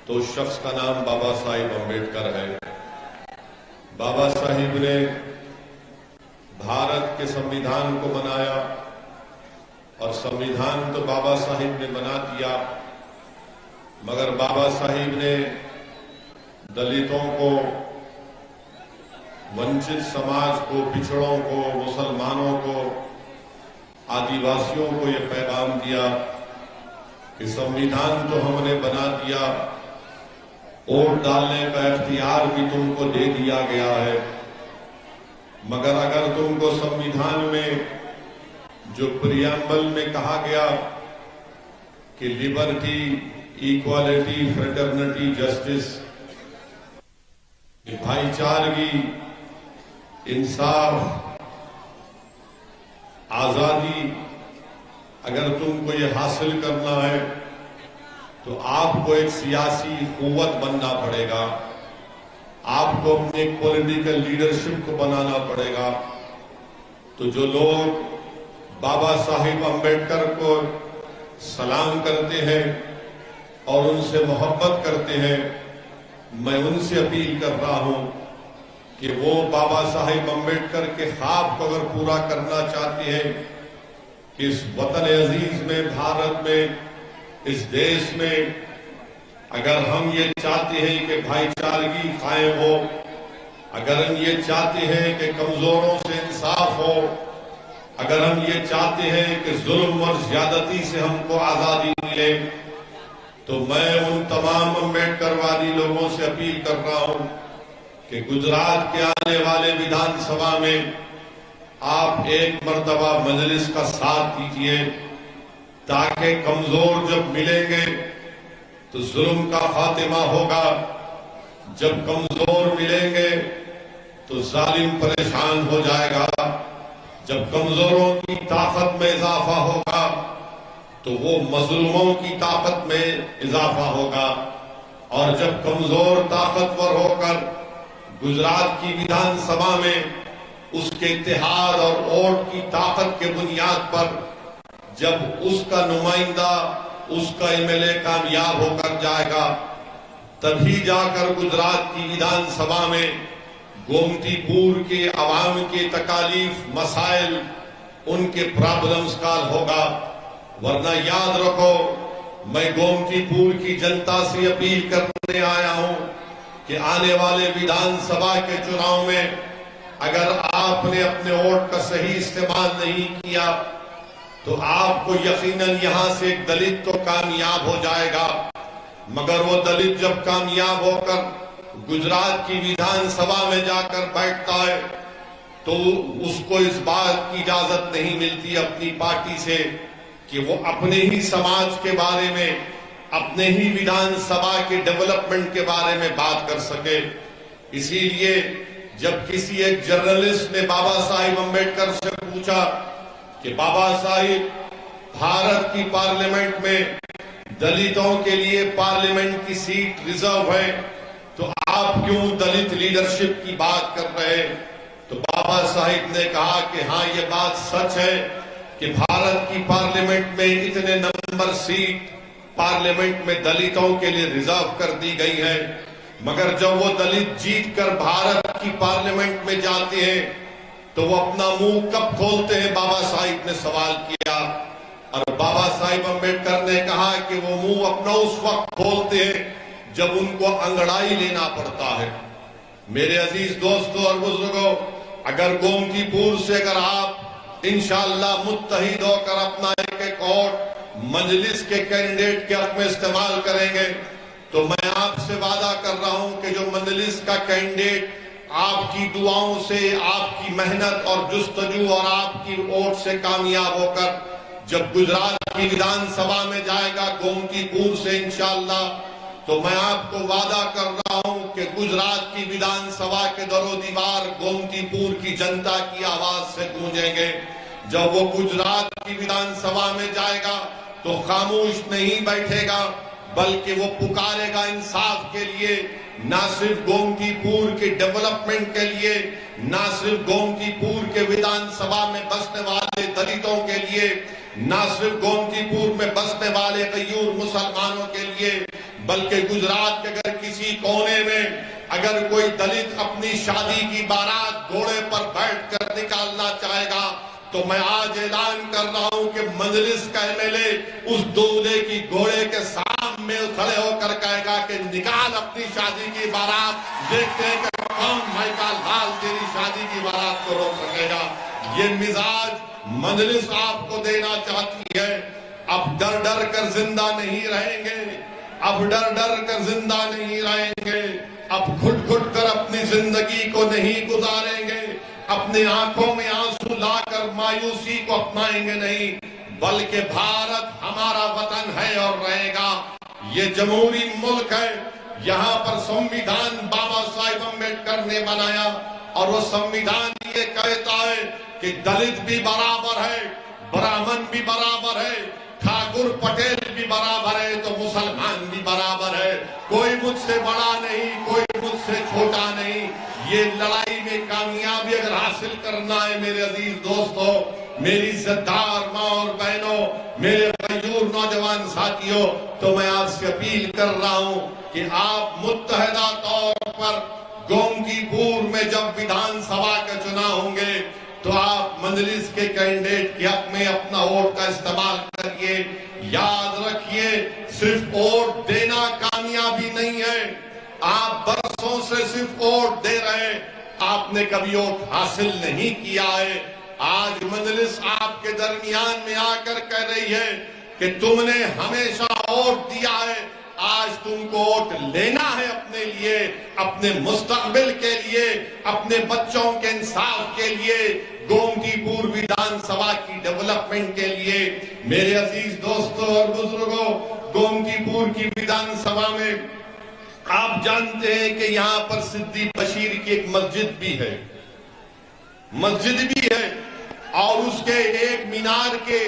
تو اس شخص کا نام بابا صاحب امبیڈکر ہے۔ بابا صاحب نے بھارت کے سمویدھان کو بنایا، اور سمویدھان تو بابا صاحب نے بنا دیا، مگر بابا صاحب نے دلتوں کو، ونچت سماج کو، پچھڑوں کو، مسلمانوں کو، آدیواسیوں کو یہ پیغام دیا کہ سمویدھان تو ہم نے بنا دیا، ووٹ ڈالنے کا اختیار بھی تم کو دے دیا گیا ہے، مگر اگر تم کو سمویدھان میں جو پریامبل میں کہا گیا کہ لبرٹی، ایکوالٹی، فریٹرنٹی، جسٹس، بھائی چارگی، انصاف، آزادی، اگر تم کو یہ حاصل کرنا ہے تو آپ کو ایک سیاسی قوت بننا پڑے گا، آپ کو اپنے ایک پولیٹیکل لیڈرشپ کو بنانا پڑے گا۔ تو جو لوگ بابا صاحب امبیڈکر کو سلام کرتے ہیں اور ان سے محبت کرتے ہیں، میں ان سے اپیل کر رہا ہوں کہ وہ بابا صاحب امبیڈکر کے خواب کو اگر پورا کرنا چاہتے ہیں کہ اس وطن عزیز میں، بھارت میں، اس دیش میں اگر ہم یہ چاہتے ہیں کہ بھائی چارگی قائم ہو، اگر ہم یہ چاہتے ہیں کہ کمزوروں سے انصاف ہو، اگر ہم یہ چاہتے ہیں کہ ظلم اور زیادتی سے ہم کو آزادی ملے، تو میں ان تمام امبیڈکر وادی لوگوں سے اپیل کر رہا ہوں کہ گجرات کے آنے والے ویدھان سبھا میں آپ ایک مرتبہ مجلس کا ساتھ دیجیے، تاکہ کمزور جب ملیں گے تو ظلم کا خاتمہ ہوگا، جب کمزور ملیں گے تو ظالم پریشان ہو جائے گا، جب کمزوروں کی طاقت میں اضافہ ہوگا تو وہ مظلوموں کی طاقت میں اضافہ ہوگا، اور جب کمزور طاقتور ہو کر گجرات کی ویدھان سبھا میں اس کے اتحاد اور ووٹ کی طاقت کے بنیاد پر جب اس کا نمائندہ، اس کا ایم ایل اے کامیاب ہو کر جائے گا، تبھی جا کر گجرات کی ویدھان سبھا میں گومتی پور کے عوام کے تکالیف، مسائل، ان کے پرابلمز کا حل ہوگا۔ ورنہ یاد رکھو، میں گومتی پور کی جنتا سے اپیل کرنے آیا ہوں کہ آنے والے ویدھان سبھا کے چناؤ میں اگر آپ نے اپنے ووٹ کا صحیح استعمال نہیں کیا تو آپ کو یقیناً یہاں سے ایک دلت تو کامیاب ہو جائے گا، مگر وہ دلت جب کامیاب ہو کر گجرات کی ویدھان سبھا میں جا کر بیٹھتا ہے تو اس کو اس بات کی اجازت نہیں ملتی اپنی پارٹی سے کہ وہ اپنے ہی سماج کے بارے میں، اپنے ہی ویدھان سبھا کے ڈیولپمنٹ کے بارے میں بات کر سکے۔ اسی لیے جب کسی ایک جرنلسٹ نے بابا صاحب امبیڈکر سے پوچھا کہ بابا صاحب، بھارت کی پارلیمنٹ میں دلتوں کے لیے پارلیمنٹ کی سیٹ ریزرو ہے، تو آپ کیوں دلت لیڈرشپ کی بات کر رہے ہیں؟ تو بابا صاحب نے کہا کہ ہاں، یہ بات سچ ہے کہ بھارت کی پارلیمنٹ میں اتنے نمبر سیٹ پارلیمنٹ میں دلتوں کے لیے ریزرو کر دی گئی ہے، مگر جب وہ دلت جیت کر بھارت کی پارلیمنٹ میں جاتے ہیں تو وہ اپنا منہ کب کھولتے ہیں؟ بابا صاحب نے سوال کیا، اور بابا صاحب امبیڈکر نے کہا کہ وہ منہ اپنا اس وقت کھولتے ہیں جب ان کو انگڑائی لینا پڑتا ہے۔ میرے عزیز دوستوں اور بزرگوں، اگر گومتی پور سے اگر آپ انشاءاللہ متحد ہو کر اپنا ایک ووٹ مجلس کے کینڈیڈیٹ کے حق میں استعمال کریں گے تو میں آپ سے وعدہ کر رہا ہوں کہ جو مجلس کا کینڈیڈیٹ آپ کی دعاؤں سے، آپ کی محنت اور جستجو اور آپ کی ووٹ سے کامیاب ہو کر جب گجرات کی ویدھان سبھا میں جائے گا گومتی پور سے انشاءاللہ، تو میں آپ کو وعدہ کر رہا ہوں کہ گجرات کی ویدھان سبھا کے در و دیوار گومتی پور کی جنتا کی آواز سے گونجیں گے۔ جب وہ گجرات کی ویدھان سبھا میں جائے گا تو خاموش نہیں بیٹھے گا، بلکہ وہ پکارے گا انصاف کے لیے، نہ صرف گومتی پور کے ڈیولپمنٹ کے لیے، نہ صرف گومتی پور کے ویدھان سبھا میں بسنے والے دلتوں کے لیے، نہ صرف گومتی پور میں بسنے والے غیور مسلمانوں کے لیے، بلکہ گجرات کے اگر کسی کونے میں اگر کوئی دلت اپنی شادی کی بارات گھوڑے پر بیٹھ کر نکالنا چاہے گا تو میں آج اعلان کر رہا ہوں کہ مجلس کا MLA اس دولے کی گھوڑے کے سامنے کھڑے ہو کر کہے گا کہ نکال اپنی شادی کی بارات، دیکھتے ہیں کہ کون بھائی کا لال تیری شادی کی بارات کو روک سکے گا۔ یہ مزاج مجلس آپ کو دینا چاہتی ہے۔ اب ڈر ڈر کر زندہ نہیں رہیں گے، اب ڈر ڈر کر زندہ نہیں رہیں گے، اب گھٹ گھٹ کر اپنی زندگی کو نہیں گزاریں گے، اپنے آنکھوں میں آنسو لا کر مایوسی کو اپنائیں گے نہیں، بلکہ بھارت ہمارا وطن ہے اور رہے گا۔ یہ جمہوری ملک ہے، یہاں پر سمویدھان بابا صاحب امبیڈکر نے بنایا اور وہ سمویدھان یہ کہتا ہے کہ دلت بھی برابر ہے، برہمن بھی برابر ہے، ٹھاکر پٹیل بھی برابر ہے تو مسلمان بھی برابر ہے، کوئی مجھ سے بڑا نہیں، کوئی مجھ سے چھوٹا نہیں۔ یہ لڑائی میں کامیابی اگر حاصل کرنا ہے میرے عزیز دوستوں، میری عزتدار ماں اور بہنوں، میرے غیور نوجوان ساتھیوں، تو میں آپ سے اپیل کر رہا ہوں کہ آپ متحدہ طور پر گومتی پور میں جب ویدھان سبھا کے چناؤ ہوں گے تو آپ مجلس کے کینڈیڈیٹ کے حق میں اپنا ووٹ کا استعمال کریے۔ یاد رکھیے، صرف ووٹ دینا کامیابی نہیں ہے، آپ برسوں سے صرف ووٹ دے رہے، آپ نے کبھی ووٹ حاصل نہیں کیا ہے۔ آج مجلس آپ کے درمیان میں آ کر کہہ رہی ہے کہ تم نے ہمیشہ ووٹ دیا ہے، آج تم کو ووٹ لینا ہے اپنے لیے، اپنے مستقبل کے لیے، اپنے بچوں کے انصاف کے لیے، گومتی پور ویدھان سبھا کی ڈیولپمنٹ کے لیے۔ میرے عزیز دوستوں اور بزرگوں، گومتی پور کی ویدھان سبھا میں آپ جانتے ہیں کہ یہاں پر سدی بشیر کی ایک مسجد بھی ہے، مسجد بھی ہے، اور اس کے ایک مینار کے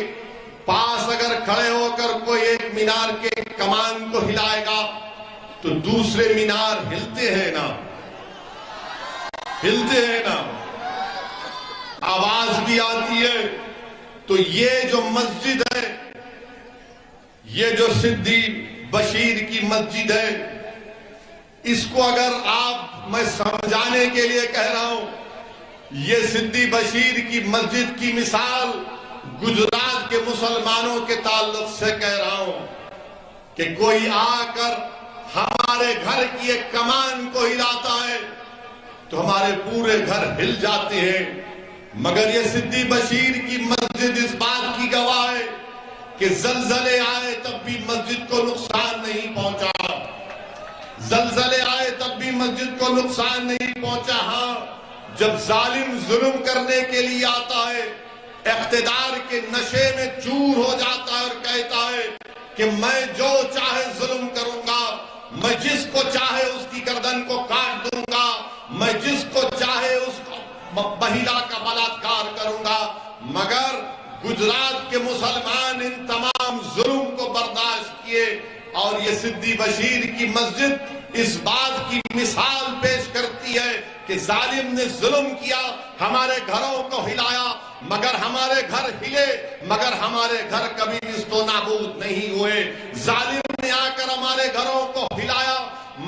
پاس اگر کھڑے ہو کر کوئی ایک مینار کے کمان کو ہلائے گا تو دوسرے مینار ہلتے ہیں نا، ہلتے ہیں نا، آواز بھی آتی ہے۔ تو یہ جو مسجد ہے، یہ جو سدی بشیر کی مسجد ہے، اس کو اگر میں سمجھانے کے لیے کہہ رہا ہوں، یہ سدی بشیر کی مسجد کی مثال گجرات کے مسلمانوں کے تعلق سے کہہ رہا ہوں کہ کوئی آ کر ہمارے گھر کی ایک کمان کو ہلاتا ہے تو ہمارے پورے گھر ہل جاتے ہیں، مگر یہ سدی بشیر کی مسجد اس بات کی گواہ ہے کہ زلزلے آئے تب بھی مسجد کو نقصان نہیں پہنچا، زلزلے آئے تب بھی مسجد کو نقصان نہیں پہنچا۔ ہاں، جب ظالم ظلم کرنے کے لیے آتا ہے، اقتدار کے نشے میں چور ہو جاتا ہے اور کہتا ہے کہ میں جو چاہے ظلم کروں گا، میں جس کو چاہے اس کی گردن کو کاٹ دوں گا، میں جس کو چاہے اس مہیلا کا بلاತ್ಕಾರ کروں گا، مگر گجرات کے مسلمان ان تمام ظلم کو برداشت کیے، اور یہ سدی بشیر کی مسجد اس بات کی مثال پیش کرتی ہے کہ ظالم نے ظلم کیا، ہمارے گھروں کو ہلایا، مگر ہمارے گھر ہلے، مگر ہمارے گھر کبھی نیست و نابود نہیں ہوئے۔ ظالم نے آ کر ہمارے گھروں کو ہلایا،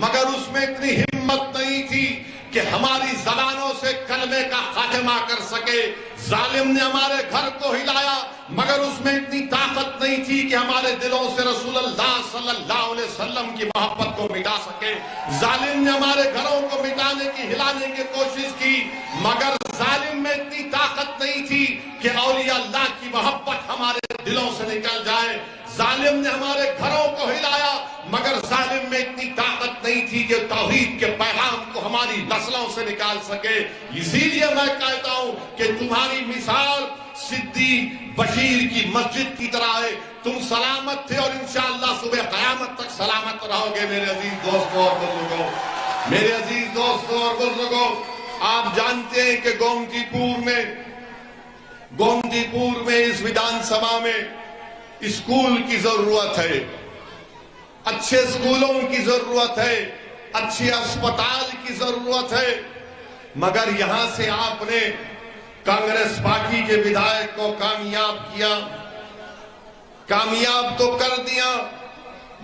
مگر اس میں اتنی ہمت نہیں تھی کہ ہماری زبانوں سے کلمے کا خاتمہ کر سکے۔ ظالم نے ہمارے گھر کو ہلایا، مگر اس میں اتنی طاقت نہیں تھی کہ ہمارے دلوں سے رسول اللہ صلی اللہ علیہ وسلم کی محبت کو مٹا سکے۔ ظالم نے ہمارے گھروں کو مٹانے کی، ہلانے کی کوشش کی، مگر ظالم میں اتنی طاقت نہیں تھی کہ اولیاء اللہ کی محبت ہمارے دلوں سے نکل جائے۔ ظالم نے ہمارے گھروں کو ہلایا، مگر ظالم میں اتنی طاقت نہیں تھی کہ توحید کے پیغام کو ہماری نسلوں سے نکال سکے۔ اسی لیے میں کہتا ہوں کہ تمہاری مثال سدی بشیر کی مسجد کی طرح ہے، تم سلامت تھے اور انشاءاللہ صبح قیامت تک سلامت رہو گے۔ میرے عزیز دوستوں اور بزرگوں، میرے عزیز دوستوں اور بزرگوں، آپ جانتے ہیں کہ گومتی پور میں اس ویدھان سبھا میں اسکول کی ضرورت ہے، اچھے اسکولوں کی ضرورت ہے، اچھے اسپتال کی ضرورت ہے، مگر یہاں سے آپ نے کانگریس پارٹی کے ودھائک کو کامیاب کیا، کامیاب تو کر دیا،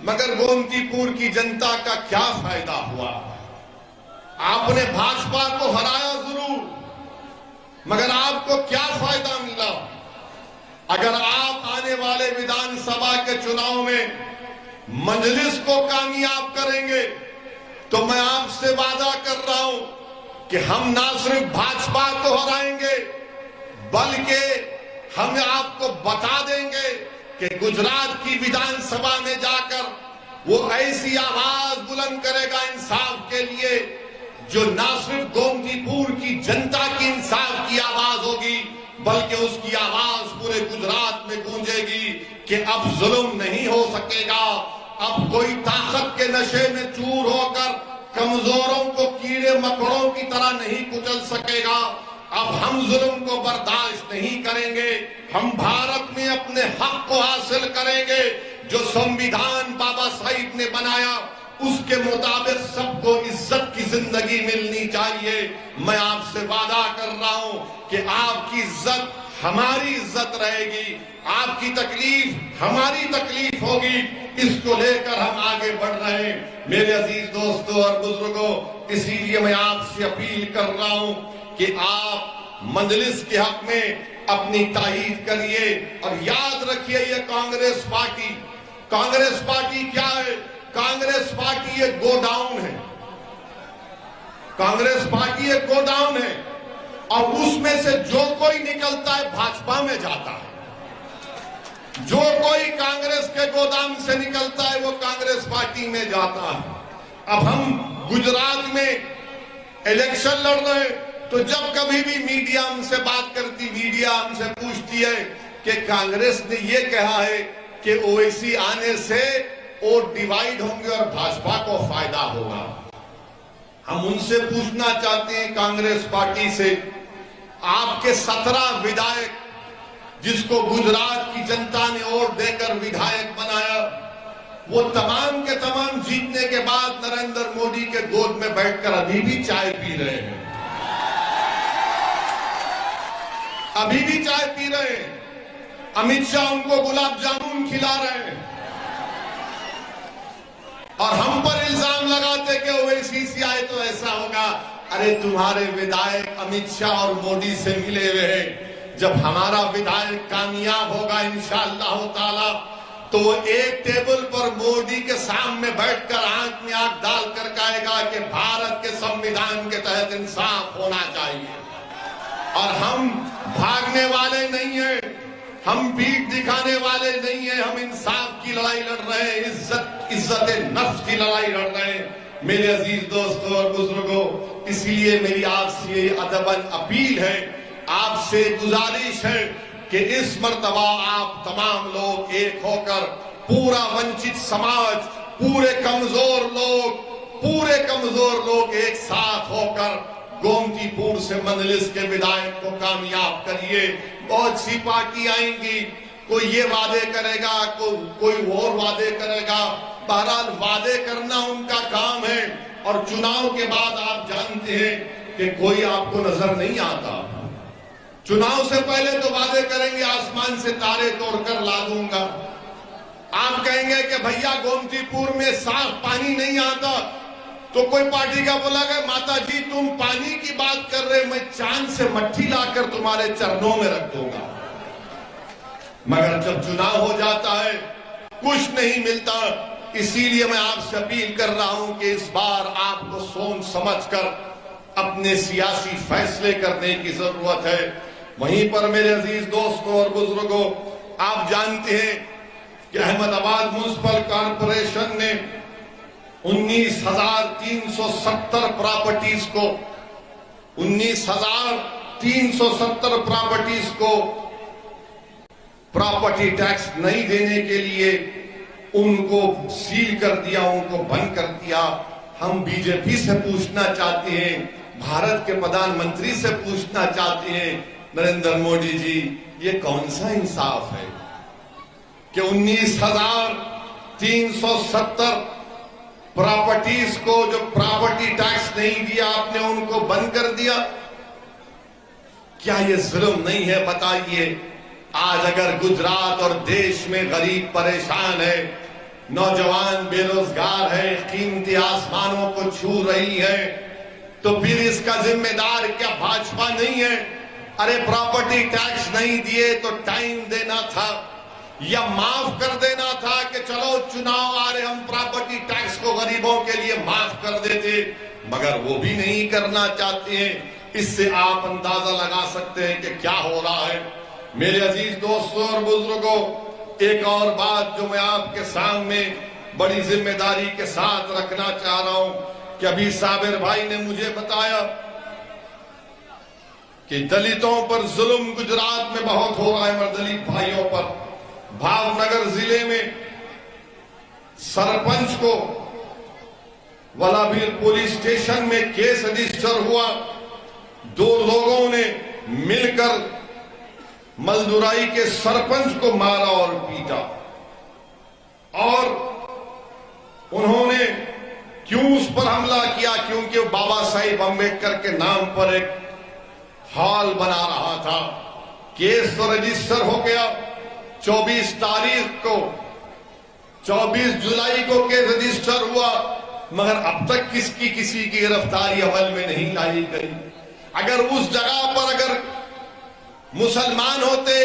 مگر گومتی پور کی جنتا کا کیا فائدہ ہوا؟ آپ نے بھاجپا کو ہرایا ضرور، مگر آپ کو کیا فائدہ ملا؟ اگر آپ آنے والے ویدھان سبھا کے چناؤ میں مجلس کو کامیاب کریں گے تو میں آپ سے وعدہ کر رہا ہوں کہ ہم نہ صرف بھاجپا کو ہرائیں گے بلکہ ہم آپ کو بتا دیں گے کہ گجرات کی ویدھان سبھا میں جا کر وہ ایسی آواز بلند کرے گا انصاف کے لیے جو نہ صرف گومتی پور کی جنتا کی انصاف کی آواز ہوگی بلکہ اس کی آواز پورے گجرات میں گونجے گی کہ اب ظلم نہیں ہو سکے گا، اب کوئی طاقت کے نشے میں چور ہو کر کمزوروں کو کیڑے مکڑوں کی طرح نہیں کچل سکے گا، اب ہم ظلم کو برداشت نہیں کریں گے، ہم بھارت میں اپنے حق کو حاصل کریں گے، جو سنویدھان بابا صاحب نے بنایا اس کے مطابق سب کو عزت کی زندگی ملنی چاہیے۔ میں آپ سے وعدہ کر رہا ہوں کہ آپ کی عزت ہماری عزت رہے گی، آپ کی تکلیف ہماری تکلیف ہوگی، اس کو لے کر ہم آگے بڑھ رہے ہیں۔ میرے عزیز دوستوں اور بزرگوں، اسی لیے میں آپ سے اپیل کر رہا ہوں کہ آپ مجلس کے حق میں اپنی تائید کریے اور یاد رکھیے یہ کانگریس پارٹی کیا ہے؟ کانگریس پارٹی ایک گو ڈاؤن ہے، کانگریس پارٹی ایک گو ڈاؤن ہے اور اس میں سے جو کوئی نکلتا ہے بھاجپا میں جاتا ہے، جو کوئی کانگریس کے گودام سے نکلتا ہے وہ کانگریس پارٹی میں جاتا ہے۔ اب ہم گجرات میں الیکشن لڑ رہے ہیں تو جب کبھی بھی میڈیا ہم سے بات کرتی، میڈیا ہم سے پوچھتی ہے کہ کانگریس نے یہ کہا ہے کہ اویسی آنے سے ووٹ ڈیوائیڈ ہوں گے اور بھاجپا کو فائدہ ہوگا۔ ہم ان سے پوچھنا چاہتے ہیں کانگریس پارٹی سے، آپ کے 17 ودھائک جس کو گجرات کی جنتا نے ووٹ دے کر ودھائک بنایا، وہ تمام کے تمام جیتنے کے بعد نریندر مودی کے گود میں بیٹھ کر ابھی بھی چائے پی رہے ہیں، ابھی بھی چائے پی رہے ہیں، امت شاہ ان کو گلاب جامن کھلا رہے ہیں اور ہم پر الزام لگاتے کہ اویسی سے آئے تو ایسا ہوگا۔ ارے تمہارے ودھائک امت شاہ اور مودی سے ملے ہوئے ہیں، جب ہمارا ودھائک کامیاب ہوگا انشاءاللہ تعالی تو وہ ایک ٹیبل پر مودی کے سامنے بیٹھ کر آنکھ میں آنکھ ڈال کر کہے گا کہ بھارت کے سنویدھان کے تحت انصاف ہونا چاہیے، اور ہم بھاگنے والے نہیں ہیں، ہم پیٹھ دکھانے والے نہیں ہیں، ہم انصاف کی لڑائی لڑ رہے ہیں، عزت نفس کی لڑائی لڑ رہے ہیں۔ میرے عزیز دوستوں اور بزرگوں، اسی لیے میری آپ سے ادباً اپیل ہے، آپ سے گزارش ہے کہ اس مرتبہ آپ تمام لوگ ایک ہو کر پورا ونچت سماج، پورے کمزور لوگ ایک ساتھ ہو کر گومتی پور سے مجلس کے ودھائک کو کامیاب کریے۔ بہت سی پارٹی آئیں گی، کوئی یہ وعدے کرے گا، کوئی اور وعدے کرے گا، بہرحال وعدے کرنا ان کا کام ہے، اور چناؤ کے بعد آپ جانتے ہیں کہ کوئی آپ کو نظر نہیں آتا۔ چناؤ سے پہلے تو وعدے کریں گے آسمان سے تارے توڑ کر لا دوں گا، آپ کہیں گے کہ بھیا گومتی پور میں صاف پانی نہیں آتا، تو کوئی پارٹی کا بولا گیا ماتا جی تم پانی کی بات کر رہے، میں چاند سے مٹھی لا کر تمہارے چرنوں میں رکھ دوں گا۔ مگر جب چناؤ ہو جاتا ہے کچھ نہیں ملتا، اسی لیے میں آپ سے اپیل کر رہا ہوں کہ اس بار آپ کو سوچ سمجھ کر اپنے سیاسی فیصلے کرنے کی ضرورت ہے۔ وہیں پر میرے عزیز دوستوں اور بزرگوں، آپ جانتے ہیں کہ احمد آباد میونسپل کارپوریشن نے 19,370 پراپرٹیز کو 19,370 پراپرٹیز کو پراپرٹی ٹیکس نہیں دینے کے لیے ان کو سیل کر دیا، ان کو بند کر دیا۔ ہم بی جے پی سے پوچھنا چاہتے ہیں، بھارت کے پردھان منتری سے پوچھنا چاہتے ہیں، نریندر مودی جی یہ کون سا انصاف ہے کہ 19,370 پراپرٹیز کو جو پراپرٹی ٹیکس نہیں دیا آپ نے ان کو بند کر دیا؟ کیا یہ ظلم نہیں ہے؟ بتائیے۔ آج اگر گجرات اور دیش میں غریب پریشان ہے، نوجوان بے روزگار ہے، قیمتی آسمانوں کو چھو رہی ہے، تو پھر اس کا ذمہ دار کیا بھاجپا نہیں ہے؟ ارے پراپرٹی ٹیکس نہیں دیے تو ٹائم دینا تھا یا معاف کر دینا تھا کہ چلو چناؤ آ رہے ہم پراپرٹی ٹیکس کو غریبوں کے لیے معاف کر دیتے، مگر وہ بھی نہیں کرنا چاہتے ہیں۔ اس سے آپ اندازہ لگا سکتے ہیں کہ کیا ہو رہا ہے۔ میرے عزیز دوستوں اور بزرگوں، ایک اور بات جو میں آپ کے سامنے بڑی ذمہ داری کے ساتھ رکھنا چاہ رہا ہوں کہ ابھی صابر بھائی نے مجھے بتایا کہ دلتوں پر ظلم گجرات میں بہت ہو رہا ہے، دلت بھائیوں پر۔ بھاو نگر ضلع میں سرپنچ کو ولابھیر پولیس اسٹیشن میں کیس رجسٹر ہوا، 2 لوگوں نے مل کر ملدورائی کے سرپنچ کو مارا اور پیٹا، اور انہوں نے کیوں اس پر حملہ کیا؟ کیونکہ بابا صاحب امبیڈکر کے نام پر ایک ہال بنا رہا تھا۔ کیس تو رجسٹر ہو گیا، 24 تاریخ کو 24 جولائی کو کیس رجسٹر ہوا، مگر اب تک کسی کی گرفتاری عمل میں نہیں لائی گئی۔ اگر اس جگہ پر اگر مسلمان ہوتے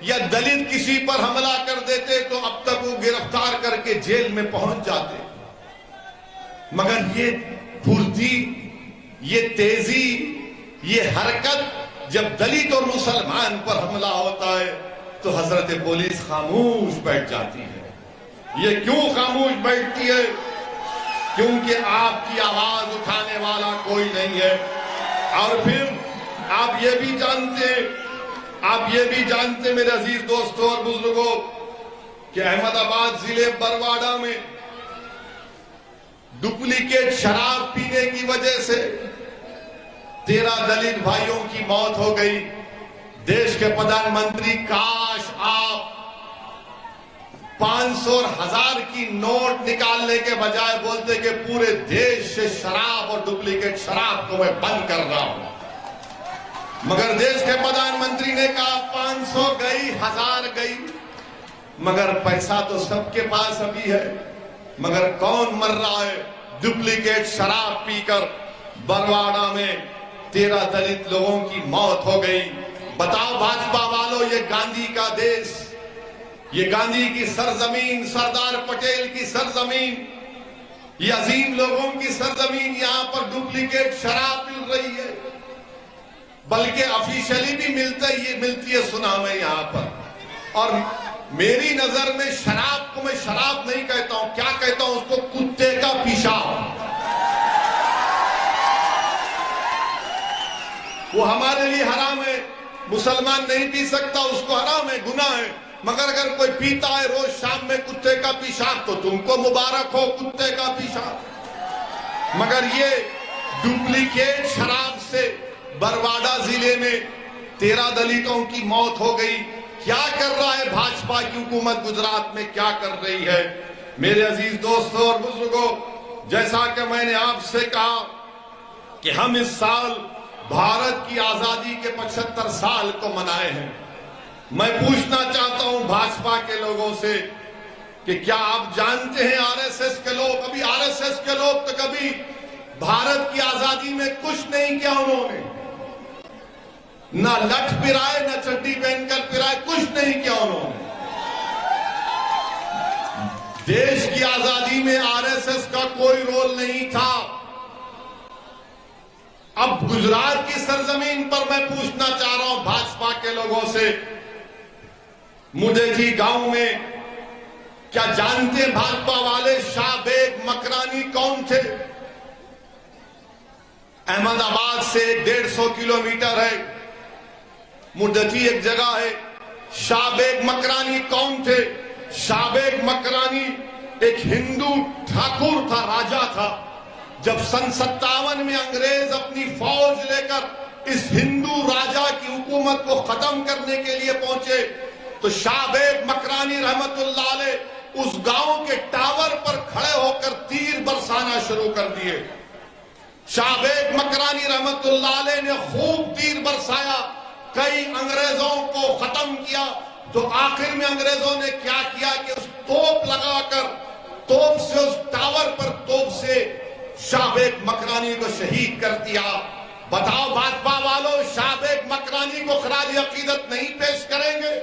یا دلت کسی پر حملہ کر دیتے تو اب تک وہ گرفتار کر کے جیل میں پہنچ جاتے، مگر یہ پھرتی، یہ تیزی، یہ حرکت جب دلت اور مسلمان پر حملہ ہوتا ہے تو حضرت پولیس خاموش بیٹھ جاتی ہے۔ یہ کیوں خاموش بیٹھتی ہے؟ کیونکہ آپ کی آواز اٹھانے والا کوئی نہیں ہے۔ اور پھر آپ یہ بھی جانتے میرے عزیز دوستوں اور بزرگوں کہ احمد آباد ضلع برواڑہ میں ڈپلیکیٹ شراب پینے کی وجہ سے 13 دلت بھائیوں کی موت ہو گئی۔ دیش کے پردھان منتری کاش آپ 500 اور 1000 کی نوٹ نکالنے کے بجائے بولتے کہ پورے دیش سے شراب اور ڈپلیکیٹ شراب کو میں بند کر رہا ہوں، مگر دیش کے پردھان منتری نے کہا 500 گئی، 1000 گئی، مگر پیسہ تو سب کے پاس ابھی ہے، مگر کون مر رہا ہے؟ ڈپلیکیٹ شراب پی کر برواڑہ میں 13 دلت لوگوں کی موت ہو گئی۔ بتاؤ بھاجپا والوں، یہ گاندھی کا دیش، یہ گاندھی کی سرزمین، سردار پٹیل کی سرزمین، یہ عظیم لوگوں کی سرزمین، یہاں پر ڈپلیکیٹ شراب مل رہی ہے، بلکہ آفیشلی بھی ملتی ہے سنا میں یہاں پر۔ اور میری نظر میں شراب کو میں شراب نہیں کہتا ہوں، کیا کہتا ہوں اس کو؟ کتے کا پیشاب۔ وہ ہمارے لیے حرام ہے، مسلمان نہیں پی سکتا، اس کو حرام ہے، گناہ ہے، مگر اگر کوئی پیتا ہے روز شام میں کتے کا پیشاب تو تم کو مبارک ہو، کتے کا پیشاب۔ مگر یہ ڈپلیکیٹ شراب سے برواڑہ ضلع میں 13 دلتوں کی موت ہو گئی۔ کیا کر رہا ہے بھاجپا کی حکومت گجرات میں، کیا کر رہی ہے؟ میرے عزیز دوستوں اور بزرگوں، جیسا کہ میں نے آپ سے کہا کہ ہم اس سال بھارت کی آزادی کے 75 سال کو منائے ہیں۔ میں پوچھنا چاہتا ہوں بھاجپا کے لوگوں سے کہ کیا آپ جانتے ہیں آر ایس ایس کے لوگ، ابھی آر ایس ایس کے لوگ تو کبھی بھارت کی آزادی میں کچھ نہیں کیا، انہوں نے نہ لٹھ پرائے، نہ چڈی پہن کر پرائے، کچھ نہیں کیا انہوں نے۔ دیش کی آزادی میں آر ایس ایس کا کوئی رول نہیں تھا۔ اب گجرات کی سرزمین پر میں پوچھنا چاہ رہا ہوں بھاجپا کے لوگوں سے، مڈیجی گاؤں میں کیا جانتے ہیں بھاجپا والے شاہ بیگ مکرانی کون تھے؟ احمد آباد سے 150 کلومیٹر ہے، مڈیجی ایک جگہ ہے۔ شاہ بیگ مکرانی کون تھے؟ شاہ بیگ مکرانی ایک ہندو ٹھاکر تھا، راجا تھا۔ جب سن 57 میں انگریز اپنی فوج لے کر اس ہندو راجا کی حکومت کو ختم کرنے کے لیے پہنچے تو شاہ بیگ مکرانی رحمت اللہ علیہ اس گاؤں کے ٹاور پر کھڑے ہو کر تیر برسانا شروع کر دیے۔ شاہ بیگ مکرانی رحمت اللہ علیہ نے خوب تیر برسایا، کئی انگریزوں کو ختم کیا، تو آخر میں انگریزوں نے کیا کیا کہ اس توپ لگا کر توپ سے اس ٹاور پر توپ سے شعبیک مکرانی کو شہید کر دیا. بتاؤ بھاجپا والوں، شعبیک مکرانی کو خراج عقیدت نہیں پیش کریں گے؟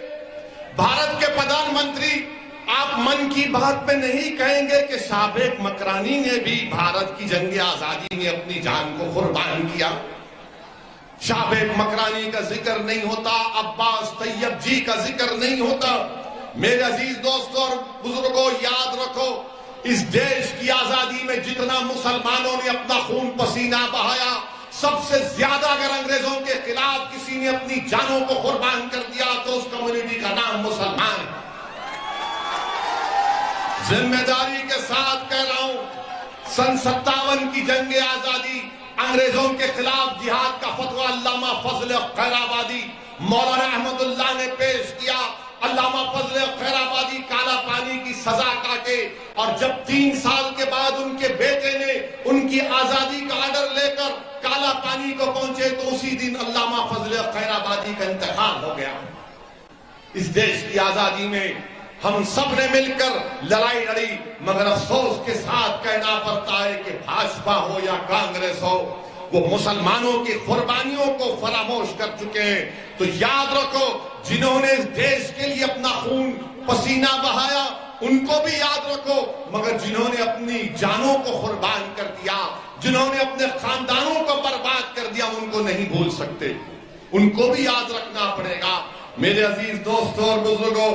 بھارت کے پردھان منتری، آپ من کی بات میں نہیں کہیں گے کہ شعبیک مکرانی نے بھی بھارت کی جنگ آزادی میں اپنی جان کو قربان کیا؟ شعبیک مکرانی کا ذکر نہیں ہوتا، عباس طیب جی کا ذکر نہیں ہوتا. میرے عزیز دوستوں اور بزرگوں، یاد رکھو، اس دیش کی آزادی میں جتنا مسلمانوں نے اپنا خون پسینہ بہایا، سب سے زیادہ اگر انگریزوں کے خلاف کسی نے اپنی جانوں کو قربان کر دیا تو اس کمیونٹی کا نام مسلمان ہے. ذمہ داری کے ساتھ کہہ رہا ہوں، سن 57 کی جنگ آزادی، انگریزوں کے خلاف جہاد کا فتویٰ علامہ فضل خیرآبادی مولانا احمد اللہ نے پیش کیا. علامہ فضل خیرآبادی کالا پانی کی سزا کاٹے، اور جب 3 سال کے بعد ان کے بیٹے نے ان کی آزادی کا آرڈر لے کر کالا پانی کو پہنچے تو اسی دن علامہ فضل خیرآبادی کا انتقال ہو گیا. اس دیش کی آزادی میں ہم سب نے مل کر لڑائی لڑی، مگر افسوس کے ساتھ کہنا پڑتا ہے کہ بھاجپا ہو یا کانگریس ہو، وہ مسلمانوں کی قربانیوں کو فراموش کر چکے ہیں. تو یاد رکھو، جنہوں نے اس دیش کے لیے اپنا خون پسینہ بہایا ان کو بھی یاد رکھو، مگر جنہوں نے اپنی جانوں کو قربان کر دیا، جنہوں نے اپنے خاندانوں کو برباد کر دیا، ان کو نہیں بھول سکتے، ان کو بھی یاد رکھنا پڑے گا. میرے عزیز دوستوں اور بزرگوں،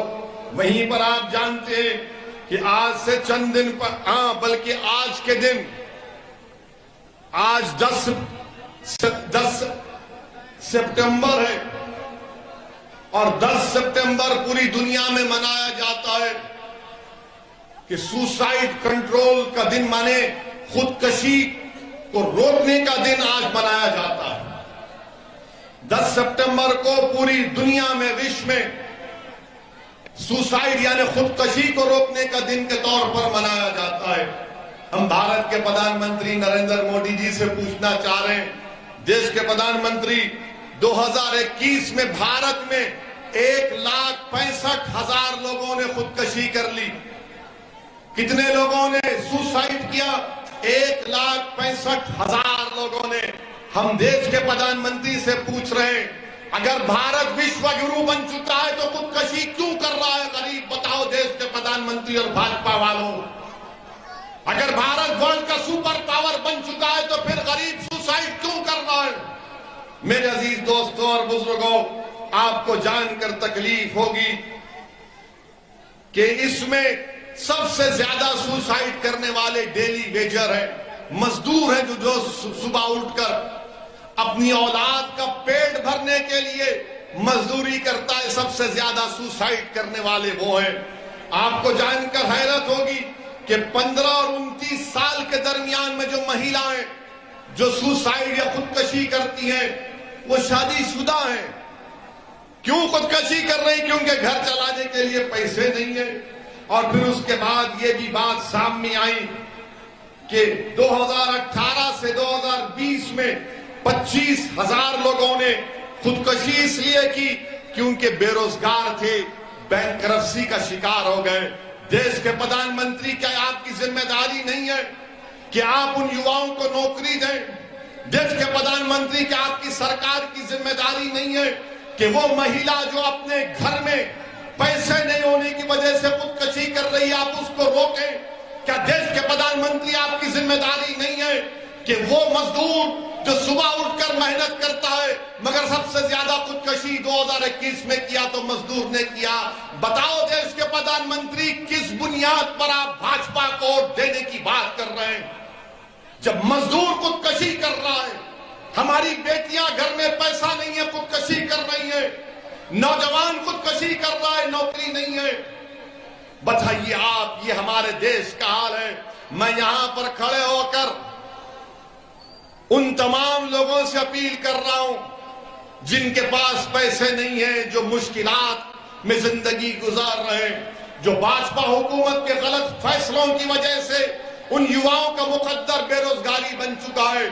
وہیں پر آپ جانتے ہیں کہ آج سے چند دن پر بلکہ آج کے دن، آج 10 سپٹمبر ہے، اور 10 سپٹمبر پوری دنیا میں منایا جاتا ہے کہ سوسائیڈ کنٹرول کا دن، مانے خودکشی کو روکنے کا دن آج منایا جاتا ہے. 10 سپٹمبر کو پوری دنیا میں، وشو میں سوسائیڈ یعنی خودکشی کو روکنے کا دن کے طور پر منایا جاتا ہے. ہم بھارت کے پردھان منتری نریندر مودی جی سے پوچھنا چاہ رہے ہیں، دیش کے پردھان منتری، 2021 میں بھارت میں 1,65,000 لوگوں نے خودکشی کر لی. کتنے لوگوں نے سوسائیڈ کیا؟ 1,65,000 لوگوں نے. ہم دیش کے پردھان منتری سے پوچھ رہے ہیں، اگر بھارت وشو گرو بن چکا ہے تو خودکشی کیوں کر رہا ہے غریب؟ بتاؤ دیش کے پردھان منتری اور بھاجپا والوں. اگر بھارت ورلڈ کا سپر پاور بن چکا ہے تو پھر غریب سوسائیڈ کیوں کر رہا ہے؟ میرے عزیز دوستوں اور بزرگوں، آپ کو جان کر تکلیف ہوگی کہ اس میں سب سے زیادہ سوسائیڈ کرنے والے ڈیلی ویجر ہیں، مزدور ہیں، جو صبح اٹھ کر اپنی اولاد کا پیٹ بھرنے کے لیے مزدوری کرتا ہے. سب سے زیادہ سوسائیڈ کرنے والے وہ ہیں. آپ کو جان کر حیرت ہوگی کہ 15 اور 29 سال کے درمیان میں جو مہیلائیں جو سوسائیڈ یا خودکشی کرتی ہیں وہ شادی شدہ ہیں. کیوں خودکشی کر رہی؟ کیونکہ گھر چلانے کے لیے پیسے نہیں ہیں. اور پھر اس کے بعد یہ بھی بات سامنے آئی کہ 2018 سے 2020 میں 25,000 لوگوں نے خودکشی اس لیے کی کیونکہ بے روزگار تھے، بینکرپسی کا شکار ہو گئے. دیش کے پردھان منتری، کیا آپ کی ذمہ داری نہیں ہے کہ آپ ان یواؤں کو نوکری دیں؟ دیش کے پردھان منتری، کیا آپ کی سرکار کی ذمہ داری نہیں ہے کہ وہ مہیلا جو اپنے گھر میں پیسے نہیں ہونے کی وجہ سے خودکشی کر رہی ہے آپ اس کو روکیں؟ کیا دیش کے پردھان منتری، آپ کی ذمہ داری نہیں ہے کہ وہ مزدور جو صبح اٹھ کر محنت کرتا ہے مگر سب سے زیادہ خودکشی 2021 میں کیا تو مزدور نے کیا؟ بتاؤ دیش کے پردھان منتری، کس بنیاد پر آپ بھاجپا کو ووٹ دینے کی بات کر رہے ہیں جب مزدور خودکشی کر رہا ہے؟ ہماری بیٹیاں گھر میں پیسہ نہیں ہے خودکشی کر رہی ہیں، نوجوان خودکشی کر رہا ہے، نوکری نہیں ہے. بتائیے آپ، یہ ہمارے دیش کا حال ہے. میں یہاں پر کھڑے ہو کر ان تمام لوگوں سے اپیل کر رہا ہوں جن کے پاس پیسے نہیں ہیں، جو مشکلات میں زندگی گزار رہے ہیں، جو بھاجپا حکومت کے غلط فیصلوں کی وجہ سے ان یواؤں کا مقدر بے روزگاری بن چکا ہے.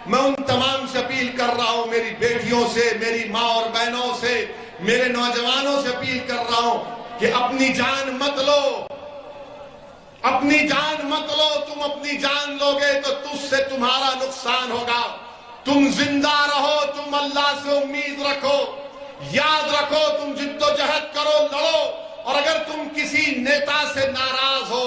میں ان تمام سے اپیل کر رہا ہوں، میری بیٹیوں سے، میری ماں اور بہنوں سے، میرے نوجوانوں سے اپیل کر رہا ہوں کہ اپنی جان مت لو، اپنی جان مت لو، تم اپنی جان لوگے تو تجھ سے تمہارا نقصان ہوگا۔ تم زندہ رہو، تم اللہ سے امید رکھو، یاد رکھو تم جد و جہد کرو، لڑو، اور اگر تم کسی نیتا سے ناراض ہو،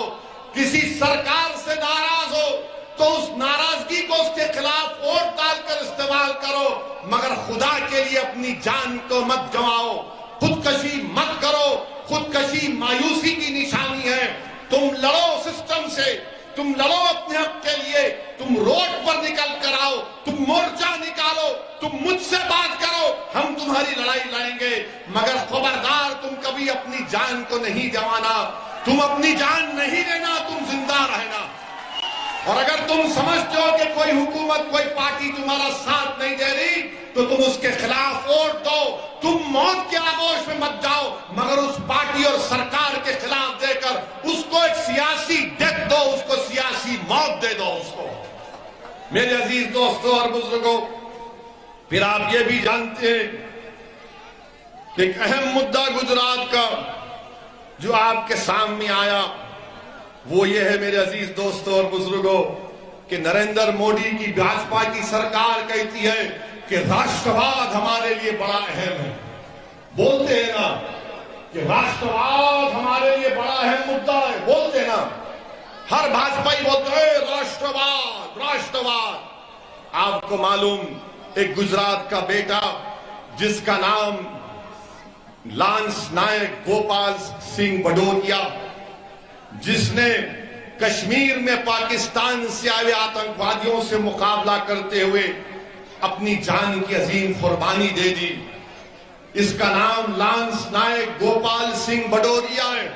کسی سرکار سے ناراض ہو تو اس ناراضگی کو اس کے خلاف ووٹ ڈال کر استعمال کرو، مگر خدا کے لیے اپنی جان کو مت گنواؤ، خودکشی مت کرو۔ خودکشی مایوسی کی نشانی ہے۔ تم لڑو سسٹم سے، تم لڑو اپنے حق کے لیے، تم روڈ پر نکل کر آؤ، تم مورچہ نکالو، تم مجھ سے بات کرو، ہم تمہاری لڑائی لڑیں گے، مگر خبردار تم کبھی اپنی جان کو نہیں گنوانا، تم اپنی جان نہیں لینا، تم زندہ رہنا۔ اور اگر تم سمجھتے ہو کہ کوئی حکومت، کوئی پارٹی تمہارا ساتھ نہیں دے رہی تو تم اس کے خلاف ووٹ دو، تم موت کے آغوش میں مت جاؤ، مگر اس پارٹی اور سرکار کے خلاف دے کر اس کو ایک سیاسی ڈیتھ دو، اس کو سیاسی موت دے دو اس کو۔ میرے عزیز دوستوں اور بزرگوں، پھر آپ یہ بھی جانتے ہیں کہ ایک اہم مدعا گجرات کا جو آپ کے سامنے آیا وہ یہ ہے میرے عزیز دوستوں اور بزرگوں کہ نریندر مودی کی بھاجپا کی سرکار کہتی ہے کہ راشٹرواد ہمارے لیے بڑا اہم ہے۔ بولتے ہیں نا کہ راشٹرواد ہمارے لیے بڑا اہم مدعا ہے، بولتے ہیں نا، ہر بھاجپائی بولتے ہیں راشٹرواد راشٹرواد۔ آپ کو معلوم ایک گجرات کا بیٹا جس کا نام لانس نائک گوپال سنگھ بھدوریا، جس نے کشمیر میں پاکستان سے آئے آتنکوادیوں سے مقابلہ کرتے ہوئے اپنی جان کی عظیم قربانی دے دی، اس کا نام لانس نائک گوپال سنگھ بھدوریا ہے۔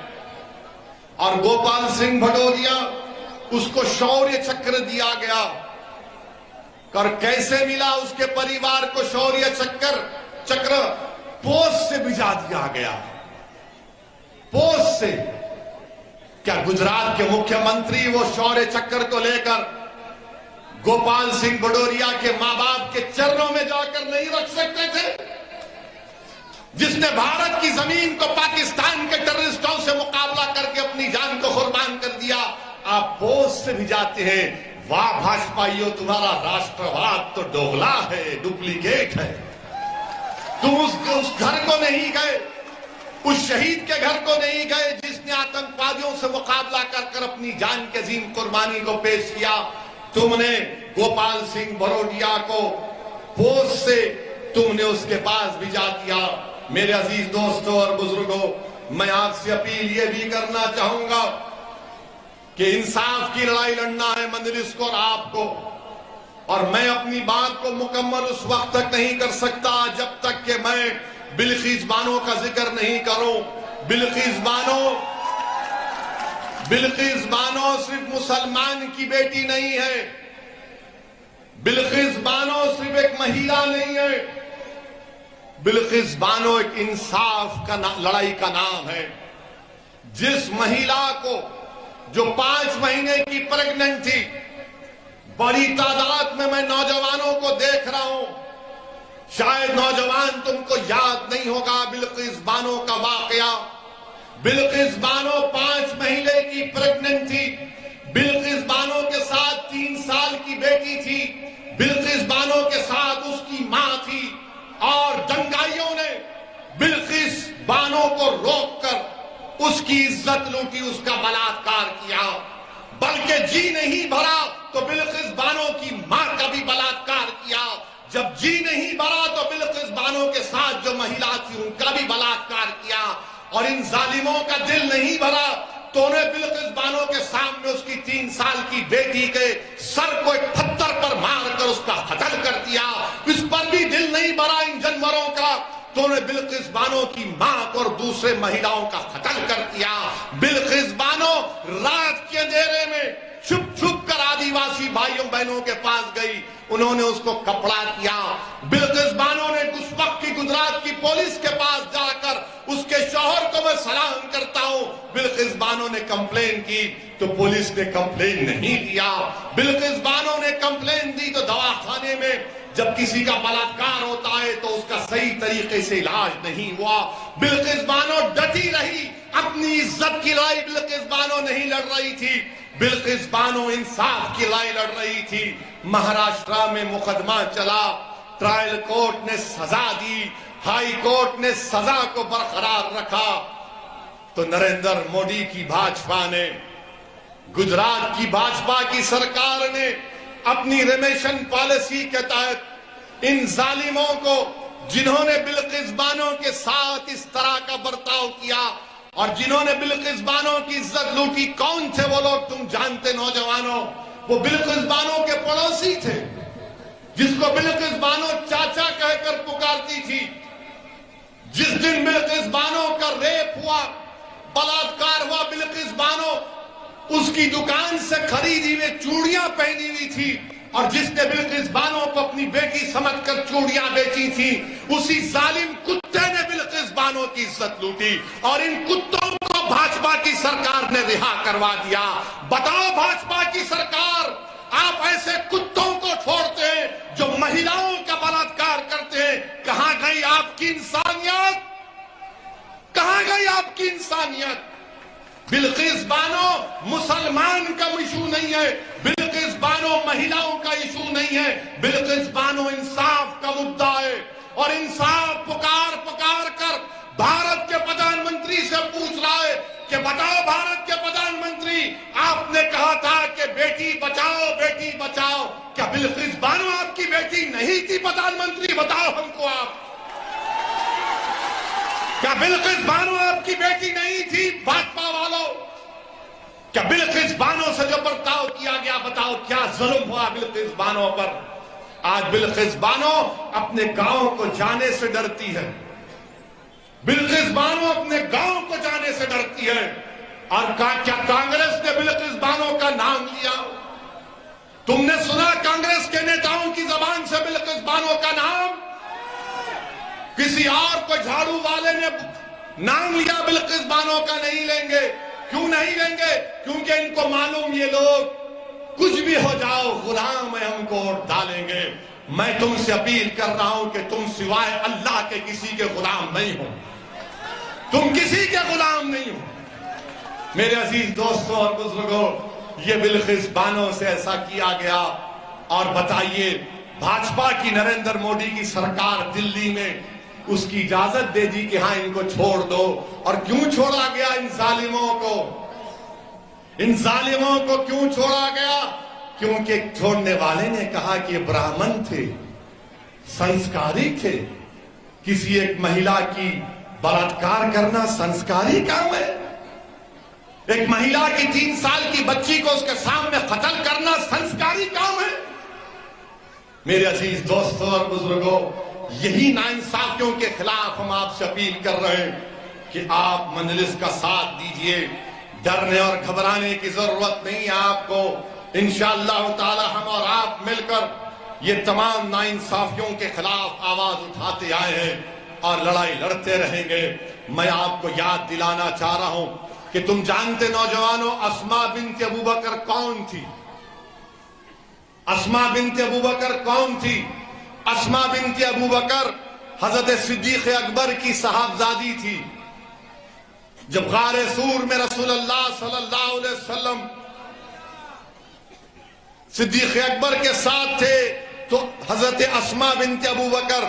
اور گوپال سنگھ بھدوریا اس کو شوریہ چکر دیا گیا، اور کیسے ملا اس کے پریوار کو شوریہ چکر؟ پوسٹ سے بھیجا دیا گیا، پوسٹ سے۔ کیا گجرات کے مکھیہ منتری وہ شوریہ چکر کو لے کر گوپال سنگھ بھدوریا کے ماں باپ کے چرنوں میں جا کر نہیں رکھ سکتے تھے؟ جس نے بھارت کی زمین کو پاکستان کے ٹیررسٹوں سے مقابلہ کر کے اپنی جان کو قربان کر دیا، آپ پوسٹ سے بھیجاتے ہیں۔ واہ بھاجپائیو، تمہارا راشٹرواد تو دوغلا ہے، ڈپلیکیٹ ہے۔ تم اس گھر کو نہیں گئے، اس شہید کے گھر کو نہیں گئے جس نے آتنکوادیوں سے مقابلہ کر کر اپنی جان کی عظیم قربانی کو پیش کیا۔ تم نے گوپال سنگھ بھدوریا کو پوسٹ سے تم نے اس کے پاس بھیجا دیا۔ میرے عزیز دوستوں اور بزرگوں، میں آپ سے اپیل یہ بھی کرنا چاہوں گا کہ انصاف کی لڑائی لڑنا ہے مجلس کو اور آپ کو، اور میں اپنی بات کو مکمل اس وقت تک نہیں کر سکتا جب تک کہ میں بلقیس بانو کا ذکر نہیں کروں۔ بلقیس بانو صرف مسلمان کی بیٹی نہیں ہے، بلقیس بانو صرف ایک مہیلا نہیں ہے، بلقیس بانو ایک انصاف کا لڑائی کا نام ہے۔ جس مہیلا کو جو 5 مہینے کی پریگننٹ تھی، بڑی تعداد میں نوجوانوں کو دیکھ رہا ہوں، شاید نوجوان تم کو یاد نہیں ہوگا بلقیس بانو کا واقعہ۔ بلقیس بانو 5 مہینے کی پریگننٹ تھی، بلقیس بانو کے ساتھ 3 سال کی بیٹی تھی، بلقیس بانو کے ساتھ اس کی ماں تھی، اور دنگائیوں نے بلقیس بانو کو روک کر اس کی عزت لوٹی، اس کا بلاత్కాر کیا، بلکہ جی نہیں بھرا تو بلقیس بانو کی ماں کا بھی بلاత్కాر کیا۔ جب جی نہیں بھرا تو بلقیس بانو کے ساتھ جو مہیلا تھی ان کا بھی بلاత్కాر کیا، اور ان ظالموں کا دل نہیں بھرا تو انہیں بلقیس بانو کے سامنے اس کی 3 سال کی بیٹی کے سر کو ایک پتھر پر مار کر اس کا قتل کر دیا۔ اس پر بھی دل نہیں بھرا ان جانوروں کا تو انہیں بلقیس بانو کی ماں کو اور دوسرے مہیلاؤں کا قتل کر دیا۔ بلقیس بانو رات کے اندھیرے میں چھپ چھپ کر آدیواسی بھائیوں بہنوں کے پاس گئی، انہوں نے اس کو کپڑا کیا۔ بلقیس بانو نے اس وقت کی گجرات کی پولیس کے پاس جا کر اس کے شوہر کو میں سلام کرتا ہوں، بلقیس بانو نے کمپلین کی تو پولیس نے کمپلین نہیں دیا۔ بلقیس بانو نے کمپلین دی تو دواخانے میں جب کسی کا بلاత్కాر ہوتا ہے تو اس کا صحیح طریقے سے علاج نہیں ہوا۔ بلقیس بانو ڈٹی رہی، اپنی عزت کی لڑائی بلقیس بانو نہیں لڑ رہی تھی، بلقیس بانو انصاف کی لڑائی لڑ رہی تھی۔ مہاراشٹرا میں مقدمہ چلا، ٹرائل کورٹ نے سزا دی، ہائی کورٹ نے سزا کو برقرار رکھا، تو نریندر مودی کی بھاجپا نے، گجرات کی بھاجپا کی سرکار نے اپنی ریمیشن پالیسی کے تحت ان ظالموں کو، جنہوں نے بلقیس بانو کے ساتھ اس طرح کا برتاؤ کیا اور جنہوں نے بلقیس بانو کی عزت لوٹی، کون تھے وہ لوگ تم جانتے نوجوانوں؟ وہ بلقیس بانو کے پڑوسی تھے، جس کو بلقیس بانو چاچا کہہ کر پکارتی تھی۔ جس دن بلقیس بانو کا ریپ ہوا، بلاತ್ಕಾರ ہوا، بلقیس بانو اس کی دکان سے خریدی ہوئی چوڑیاں پہنی ہوئی تھی، اور جس نے بلقیس بانو کو اپنی بیٹی سمجھ کر چوڑیاں بیچی تھی، اسی ظالم کتے نے بلقیس بانو کی عزت لوٹی، اور ان کتوں کو بھاجپا کی سرکار نے رہا کروا دیا۔ بتاؤ بھاجپا کی سرکار، آپ ایسے کتوں کو چھوڑتے ہیں جو مہیلاؤں کا بلاತ್ಕಾರ کرتے ہیں، کہاں گئی آپ کی انسانیت؟ کہاں گئی آپ کی انسانیت؟ بلقیس بانو مسلمان کا ایشو نہیں ہے، بلقیس بانو مہیلاؤں کا ایشو نہیں ہے، بلقیس بانو انصاف کا مدعا ہے، اور انصاف پکار پکار کر بھارت کے پردھان منتری سے پوچھ رہا ہے کہ بتاؤ بھارت کے پردھان منتری، آپ نے کہا تھا کہ بیٹی بچاؤ بیٹی بچاؤ، کیا بلقیس بانو آپ کی بیٹی نہیں تھی پردھان منتری؟ بتاؤ ہم کو آپ، کیا بلقیس بانو آپ کی بیٹی نہیں تھی؟ بھاجپا والوں، کیا بلقیس بانو سے جو برتاؤ کیا گیا، بتاؤ کیا ظلم ہوا بلقیس بانو پر؟ آج بلقیس بانو اپنے گاؤں کو جانے سے ڈرتی ہے، بلقیس بانو اپنے گاؤں کو جانے سے ڈرتی ہے، اور کیا کانگریس نے بلقیس بانو کا نام لیا؟ تم نے سنا کانگریس کے نیتاؤں کی زبان سے بلقیس بانو کا نام؟ کسی اور کو جھاڑو والے نے نام لیا بلقیس بانو کا نہیں لیں گے۔ کیوں نہیں لیں گے؟ کیونکہ ان کو معلوم یہ لوگ کچھ بھی ہو جاؤ غلام ہے، ہم کو ووٹ ڈالیں گے۔ میں تم سے اپیل کر رہا ہوں کہ تم سوائے اللہ کے کسی کے غلام نہیں ہو، تم کسی کے غلام نہیں ہو۔ میرے عزیز دوستوں اور بزرگوں، یہ بلقیس بانو سے ایسا کیا گیا، اور بتائیے بھاجپا کی نریندر مودی کی سرکار دلی میں اس کی اجازت دے دی کہ ہاں ان کو چھوڑ دو۔ اور کیوں چھوڑا گیا ان ظالموں کو؟ ان ظالموں کو کیوں چھوڑا گیا؟ کیونکہ چھوڑنے والے نے کہا کہ یہ براہمن تھے، سنسکاری تھے۔ کسی ایک مہیلا کی بلاತ್ਕਾਰ کرنا سنسکاری کام ہے؟ ایک مہیلا کی 3 سال کی بچی کو اس کے سامنے قتل کرنا سنسکاری کام ہے؟ میرے عزیز دوستوں اور بزرگوں، یہی ناانصافیوں کے خلاف ہم آپ سے اپیل کر رہے ہیں کہ آپ مجلس کا ساتھ دیجئے۔ ڈرنے اور گھبرانے کی ضرورت نہیں ہے آپ کو، انشاءاللہ تعالی ہم اور آپ مل کر یہ تمام ناانصافیوں کے خلاف آواز اٹھاتے آئے ہیں اور لڑائی لڑتے رہیں گے۔ میں آپ کو یاد دلانا چاہ رہا ہوں کہ تم جانتے نوجوانوں، اسماء بنت ابوبکر کون تھی؟ اسماء بنت ابوبکر کون تھی؟ اسماء بنت ابوبکر حضرت صدیق اکبر کی صاحبزادی تھی۔ جب غار سور میں رسول اللہ صلی اللہ علیہ وسلم صدیق اکبر کے ساتھ تھے، تو حضرت اسماء بنت ابوبکر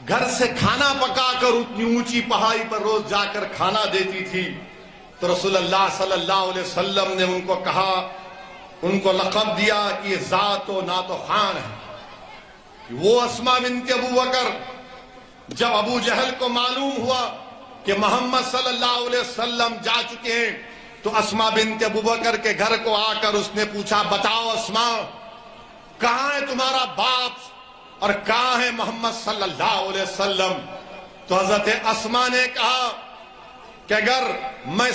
گھر سے کھانا پکا کر اتنی اونچی پہاڑی پر روز جا کر کھانا دیتی تھی۔ تو رسول اللہ صلی اللہ علیہ وسلم نے ان کو کہا، ان کو لقب دیا کہ یہ ذات و نعت و خوان ہے۔ وہ اسماء بنت ابوبکر، جب ابو جہل کو معلوم ہوا کہ محمد صلی اللہ علیہ وسلم جا چکے ہیں، تو اسماء بنت ابوبکر کے گھر کو آ کر اس نے پوچھا، بتاؤ اسماء، کہاں ہے تمہارا باپ اور کہاں ہے محمد صلی اللہ علیہ وسلم؟ تو حضرت اسماء نے کہا کہ اگر میں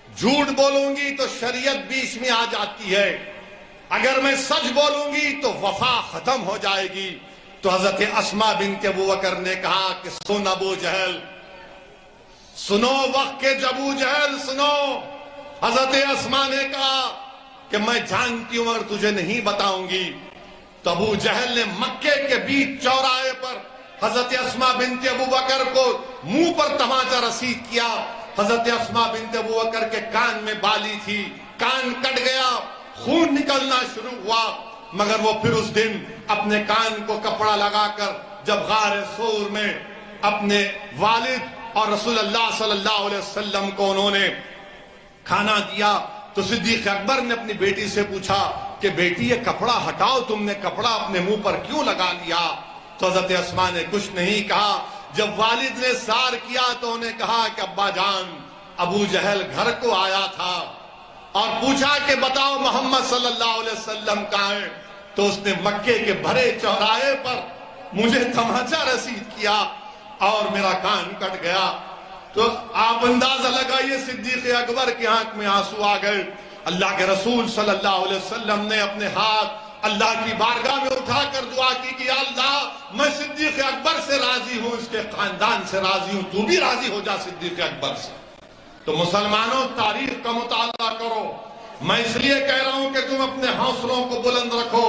جھوٹ بولوں گی تو شریعت بیچ میں آ جاتی ہے، اگر میں سچ بولوں گی تو وفا ختم ہو جائے گی۔ تو حضرت اسماء بنت ابوبکر نے کہا کہ سن ابو جہل، سنو وقت کے ابو جہل سنو۔ حضرت اسماء نے کہا کہ میں جانتی ہوں اور تجھے نہیں بتاؤں گی۔ تو ابو جہل نے مکے کے بیچ چوراہے پر حضرت اسماء بنت ابوبکر کو منہ پر تماچا رسید کیا حضرت اسما بنت ابو بکر کے کان میں بالی تھی، کان کٹ گیا، خون نکلنا شروع ہوا، مگر وہ پھر اس دن اپنے کان کو کپڑا لگا کر جب غار سور میں اپنے والد اور رسول اللہ صلی اللہ علیہ وسلم کو انہوں نے کھانا دیا تو صدیق اکبر نے اپنی بیٹی سے پوچھا کہ بیٹی یہ کپڑا ہٹاؤ، تم نے کپڑا اپنے منہ پر کیوں لگا لیا؟ تو حضرت اسما نے کچھ نہیں کہا۔ جب والد نے سار کیا تو انہیں کہا کہ ابا جان، ابو جہل گھر کو آیا تھا اور پوچھا کہ بتاؤ محمد صلی اللہ علیہ وسلم کہاں ہیں؟ تو اس نے مکے کے بھرے چوراہے پر مجھے تماچا رسید کیا اور میرا کان کٹ گیا۔ تو آپ اندازہ لگائیے صدیق اکبر کی آنکھ میں آنسو آ گئے۔ اللہ کے رسول صلی اللہ علیہ وسلم نے اپنے ہاتھ اللہ کی بارگاہ میں اٹھا کر دعا کی کہ یا اللہ میں صدیق اکبر سے راضی ہوں، اس کے خاندان سے راضی ہوں، تو بھی راضی ہو جا صدیق اکبر سے۔ تو مسلمانوں، تاریخ کا مطالعہ کرو۔ میں اس لیے کہہ رہا ہوں کہ تم اپنے حوصلوں کو بلند رکھو۔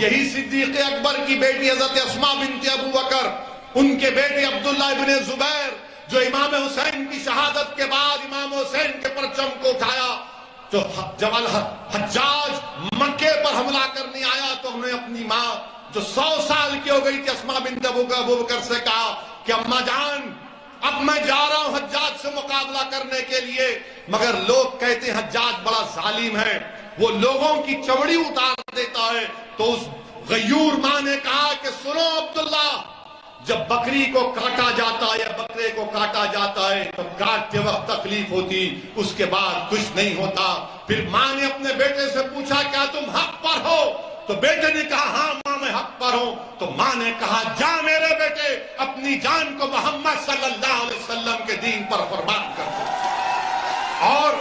یہی صدیق اکبر کی بیٹی حضرت اسما بنت ابو بکر، ان کے بیٹے عبداللہ ابن زبیر جو امام حسین کی شہادت کے بعد امام حسین کے پرچم کو اٹھایا، تو جب حجاج مکے پر حملہ کرنے آیا تو ہم نے اپنی ماں جو 100 سال کی ہو گئی تھی اسما بنت ابو بکر سے کہا کہ اماں جان اب میں جا رہا ہوں حجاج سے مقابلہ کرنے کے لیے، مگر لوگ کہتے ہیں حجاج بڑا ظالم ہے، وہ لوگوں کی چمڑی اتار دیتا ہے۔ تو اس غیور ماں نے کہا کہ سنو عبداللہ، جب بکری کو کاٹا جاتا ہے یا بکرے کو کاٹا جاتا ہے تو کاٹتے وقت تکلیف ہوتی، اس کے بعد کچھ نہیں ہوتا۔ پھر ماں نے اپنے بیٹے سے پوچھا کیا تم حق پر ہو؟ تو بیٹے نے کہا ہاں ماں میں حق پر ہوں۔ تو ماں نے کہا جا میرے بیٹے، اپنی جان کو محمد صلی اللہ علیہ وسلم کے دین پر قربان کر دو۔ اور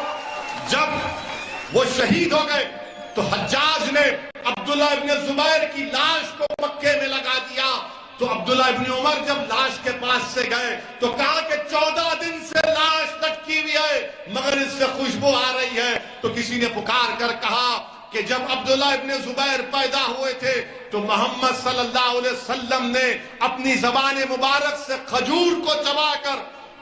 جب وہ شہید ہو گئے تو حجاج نے عبداللہ ابن زبیر کی لاش کو مکے میں لگا دیا۔ تو عبداللہ ابن عمر جب لاش کے پاس سے گئے تو کہا کہ 14 دن سے لاش لٹکی ہوئی ہے مگر اس سے خوشبو آ رہی ہے۔ تو کسی نے پکار کر کہا کہ جب عبداللہ ابن زبیر پیدا ہوئے تھے تو محمد صلی اللہ علیہ وسلم نے اپنی زبان مبارک سے کھجور کو چبا کر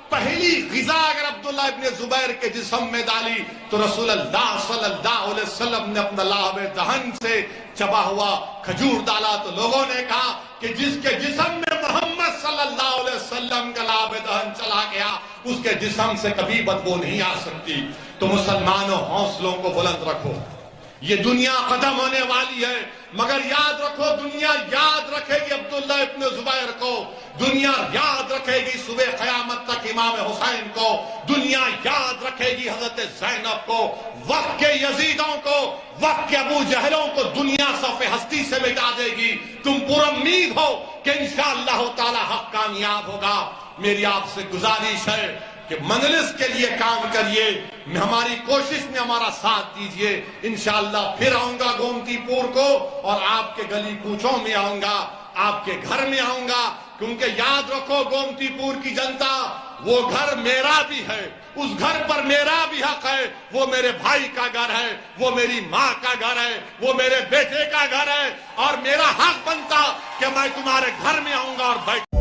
پہلی غذا اگر عبداللہ ابن زبیر کے جسم میں ڈالی تو رسول اللہ صلی اللہ علیہ وسلم نے اپنا لعاب دہن سے چبا ہوا کھجور ڈالا۔ تو لوگوں نے کہا کہ جس کے جسم میں محمد صلی اللہ علیہ وسلم کا لعاب دہن چلا گیا اس کے جسم سے کبھی بدبو نہیں آ سکتی۔ تو مسلمانوں، حوصلوں کو بلند رکھو۔ یہ دنیا ختم ہونے والی ہے مگر یاد رکھو، دنیا یاد رکھے گی عبداللہ ابن زبیر کو، دنیا یاد رکھے گی صبح قیامت تک امام حسین کو، دنیا یاد رکھے گی حضرت زینب کو، وقت کے یزیدوں کو، وقت کے ابو جہلوں کو دنیا صف ہستی سے مٹا دے گی۔ تم پر امید ہو کہ انشاءاللہ تعالی حق کامیاب ہوگا۔ میری آپ سے گزارش ہے کہ مجلس کے لیے کام کریے، ہماری کوشش میں ہمارا ساتھ دیجئے۔ انشاءاللہ پھر آؤں گا گومتی پور کو اور آپ کے گلی کوچوں میں آؤں گا، آپ کے گھر میں آؤں گا، کیونکہ یاد رکھو گومتی پور کی جنتا، وہ گھر میرا بھی ہے، اس گھر پر میرا بھی حق ہے، وہ میرے بھائی کا گھر ہے، وہ میری ماں کا گھر ہے، وہ میرے بیٹے کا گھر ہے، اور میرا حق بنتا کہ میں تمہارے گھر میں آؤں گا اور بیٹھ